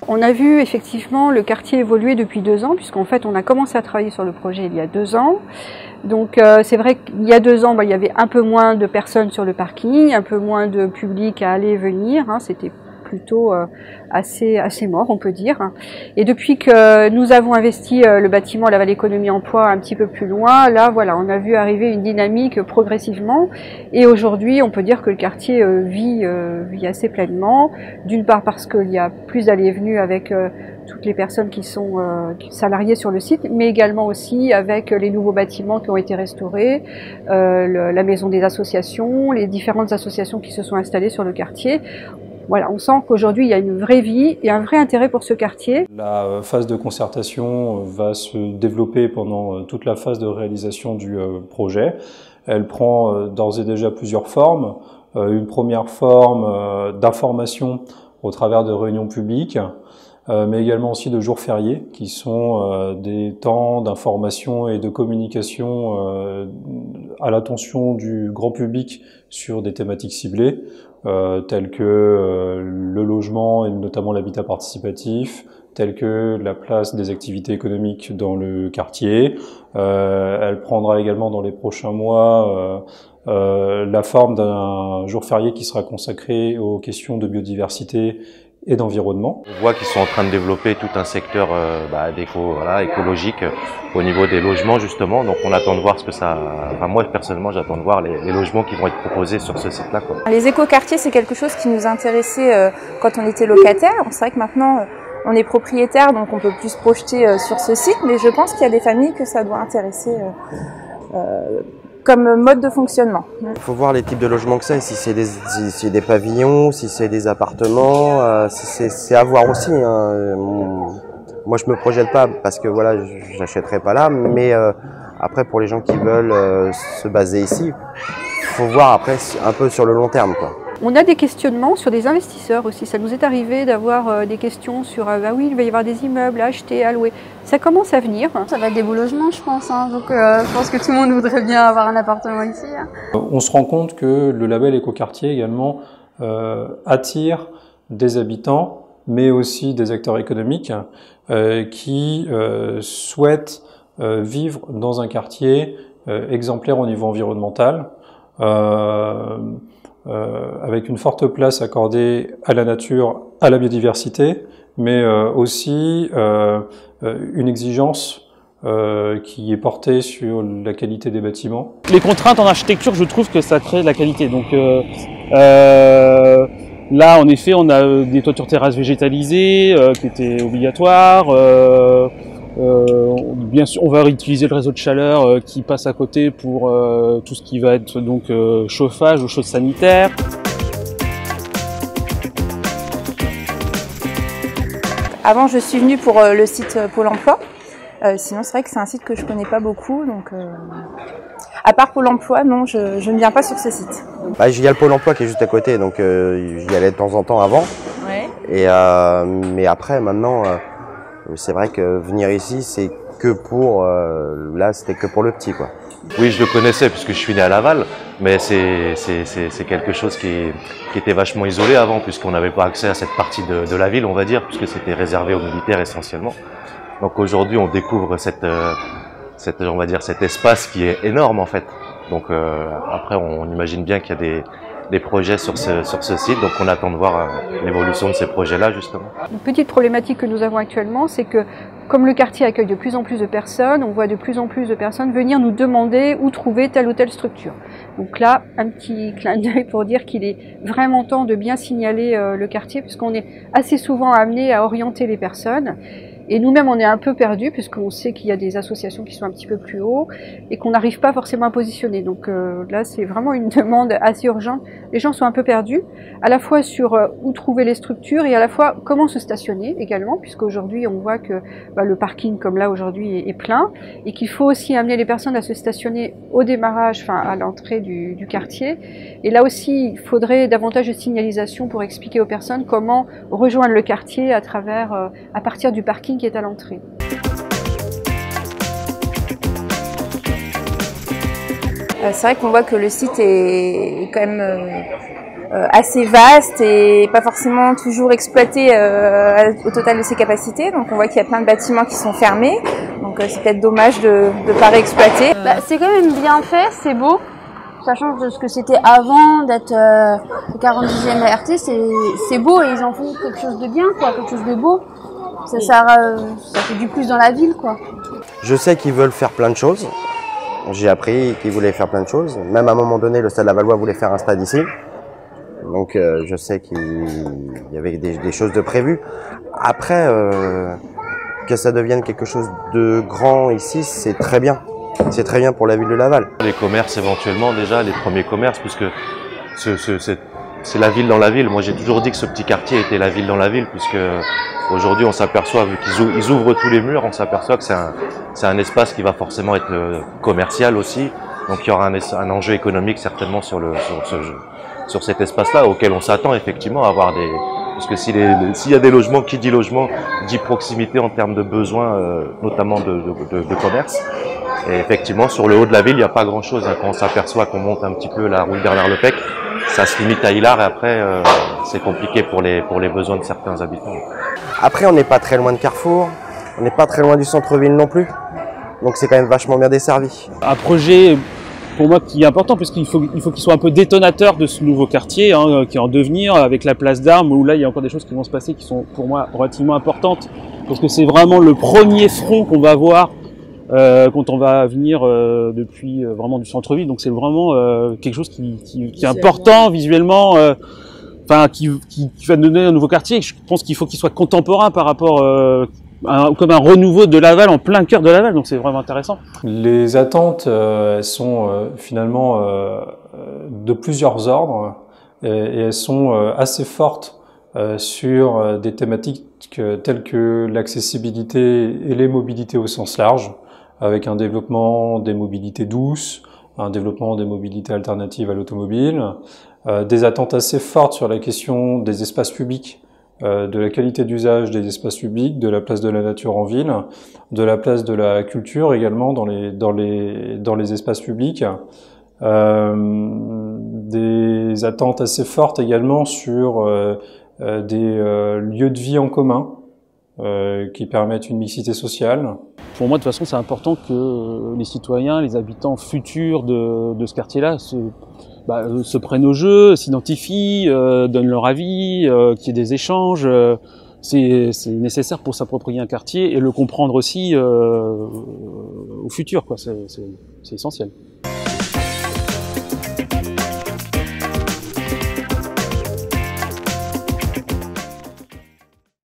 On a vu effectivement le quartier évoluer depuis 2 ans, puisqu'en fait on a commencé à travailler sur le projet il y a 2 ans. Donc c'est vrai qu'il y a 2 ans, il y avait un peu moins de personnes sur le parking, un peu moins de public à aller et venir, hein, c'était plutôt assez mort, on peut dire. Et depuis que nous avons investi le bâtiment La Vallée Économie Emploi un petit peu plus loin, là voilà, on a vu arriver une dynamique progressivement. Et aujourd'hui, on peut dire que le quartier vit assez pleinement. D'une part parce qu'il y a plus d'allées et venues avec toutes les personnes qui sont salariées sur le site, mais également aussi avec les nouveaux bâtiments qui ont été restaurés, la maison des associations, les différentes associations qui se sont installées sur le quartier. Voilà, on sent qu'aujourd'hui il y a une vraie vie et un vrai intérêt pour ce quartier. La phase de concertation va se développer pendant toute la phase de réalisation du projet. Elle prend d'ores et déjà plusieurs formes. Une première forme d'information au travers de réunions publiques, mais également aussi de jours fériés qui sont des temps d'information et de communication à l'attention du grand public sur des thématiques ciblées telles que le logement et notamment l'habitat participatif, telles que la place des activités économiques dans le quartier. Elle prendra également dans les prochains mois la forme d'un jour férié qui sera consacré aux questions de biodiversité et d'environnement. On voit qu'ils sont en train de développer tout un secteur écologique au niveau des logements justement, donc on attend de voir ce que ça... Enfin moi personnellement j'attends de voir les logements qui vont être proposés sur ce site-là. Les écoquartiers c'est quelque chose qui nous intéressait quand on était locataire. C'est vrai que maintenant on est propriétaire donc on peut plus se projeter sur ce site, mais je pense qu'il y a des familles que ça doit intéresser comme mode de fonctionnement. Il faut voir les types de logements que c'est, si c'est des pavillons, si c'est des appartements, c'est à voir aussi. Hein. Moi je me projette pas parce que voilà, j'achèterai pas là, mais après pour les gens qui veulent se baser ici, faut voir après un peu sur le long terme, quoi. On a des questionnements sur des investisseurs aussi. Ça nous est arrivé d'avoir des questions sur ah oui, il va y avoir des immeubles à acheter, à louer. Ça commence à venir. Ça va être des beaux logements, je pense. Hein. Donc, je pense que tout le monde voudrait bien avoir un appartement ici. Hein. On se rend compte que le label écoquartier également attire des habitants, mais aussi des acteurs économiques qui souhaitent vivre dans un quartier exemplaire au niveau environnemental. Avec une forte place accordée à la nature, à la biodiversité, mais aussi une exigence qui est portée sur la qualité des bâtiments. Les contraintes en architecture, je trouve que ça crée de la qualité. Donc là, en effet, on a des toitures terrasses végétalisées qui étaient obligatoires. Bien sûr, on va réutiliser le réseau de chaleur qui passe à côté pour tout ce qui va être donc chauffage ou choses sanitaires. Avant, je suis venue pour le site Pôle Emploi. Sinon, c'est vrai que c'est un site que je connais pas beaucoup, donc à part Pôle Emploi, non, je ne viens pas sur ce site. Bah, il y a le Pôle Emploi qui est juste à côté, donc j'y allais de temps en temps avant. Ouais. Et mais après, maintenant. C'est vrai que venir ici, c'est que pour... là, c'était que pour le petit, quoi. Oui, je le connaissais puisque je suis né à Laval, mais c'est quelque chose qui était vachement isolé avant, puisqu'on n'avait pas accès à cette partie de la ville, on va dire, puisque c'était réservé aux militaires essentiellement. Donc aujourd'hui, on découvre on va dire, cet espace qui est énorme en fait. Donc après, on imagine bien qu'il y a des projets sur ce site, donc on attend de voir l'évolution de ces projets-là justement. Une petite problématique que nous avons actuellement, c'est que comme le quartier accueille de plus en plus de personnes, on voit de plus en plus de personnes venir nous demander où trouver telle ou telle structure. Donc là, un petit clin d'œil pour dire qu'il est vraiment temps de bien signaler le quartier, puisqu'on est assez souvent amené à orienter les personnes. Et nous-mêmes, on est un peu perdus, puisqu'on sait qu'il y a des associations qui sont un petit peu plus haut et qu'on n'arrive pas forcément à positionner. Donc là, c'est vraiment une demande assez urgente. Les gens sont un peu perdus, à la fois sur où trouver les structures et à la fois comment se stationner également, puisqu'aujourd'hui, on voit que le parking, comme là aujourd'hui, est plein et qu'il faut aussi amener les personnes à se stationner au démarrage, enfin à l'entrée du quartier. Et là aussi, il faudrait davantage de signalisation pour expliquer aux personnes comment rejoindre le quartier à partir du parking qui est à l'entrée. C'est vrai qu'on voit que le site est quand même assez vaste et pas forcément toujours exploité au total de ses capacités. Donc on voit qu'il y a plein de bâtiments qui sont fermés. Donc c'est peut-être dommage de pas réexploiter. C'est quand même bien fait, c'est beau. Ça change de ce que c'était avant d'être au 40e RT, c'est beau et ils en font quelque chose de bien, quoi, quelque chose de beau. Ça fait du plus dans la ville, quoi. Je sais qu'ils veulent faire plein de choses. J'ai appris qu'ils voulaient faire plein de choses. Même à un moment donné, le Stade Lavallois voulait faire un stade ici. Donc je sais qu'il y avait des choses de prévues. Après, que ça devienne quelque chose de grand ici, c'est très bien. C'est très bien pour la ville de Laval. Les commerces éventuellement déjà, les premiers commerces, puisque c'est la ville dans la ville. Moi j'ai toujours dit que ce petit quartier était la ville dans la ville, puisque aujourd'hui on s'aperçoit, vu qu'ils ouvrent tous les murs, on s'aperçoit que c'est un espace qui va forcément être commercial aussi. Donc il y aura un enjeu économique certainement sur cet espace-là, auquel on s'attend effectivement à avoir des... Parce que s'il y a des logements, qui dit logement, dit proximité en termes de besoins, notamment de commerce. Et effectivement, sur le haut de la ville, il n'y a pas grand-chose. Quand on s'aperçoit qu'on monte un petit peu la rue Bernard Lepec, ça se limite à Hilard et après, c'est compliqué pour les besoins de certains habitants. Après, on n'est pas très loin de Carrefour, on n'est pas très loin du centre-ville non plus. Donc c'est quand même vachement bien desservi. Un projet pour moi qui est important puisqu'il faut qu'il soit un peu détonateur de ce nouveau quartier qui est en devenir avec la place d'Armes où là il y a encore des choses qui vont se passer qui sont pour moi relativement importantes parce que c'est vraiment le premier front qu'on va voir quand on va venir depuis vraiment du centre-ville. Donc c'est vraiment quelque chose qui est important visuellement, qui va donner un nouveau quartier. Je pense qu'il faut qu'il soit contemporain par rapport comme un renouveau de Laval en plein cœur de Laval, donc c'est vraiment intéressant. Les attentes elles sont finalement de plusieurs ordres et elles sont assez fortes sur des thématiques telles que l'accessibilité et les mobilités au sens large, avec un développement des mobilités douces, un développement des mobilités alternatives à l'automobile, des attentes assez fortes sur la question des espaces publics, de la qualité d'usage des espaces publics, de la place de la nature en ville, de la place de la culture également dans les espaces publics, des attentes assez fortes également sur des lieux de vie en commun qui permettent une mixité sociale. Pour moi, de toute façon, c'est important que les citoyens, les habitants futurs de ce quartier-là se prennent au jeu, s'identifient, donnent leur avis, qu'il y ait des échanges. C'est nécessaire pour s'approprier un quartier et le comprendre aussi au futur, quoi. C'est essentiel.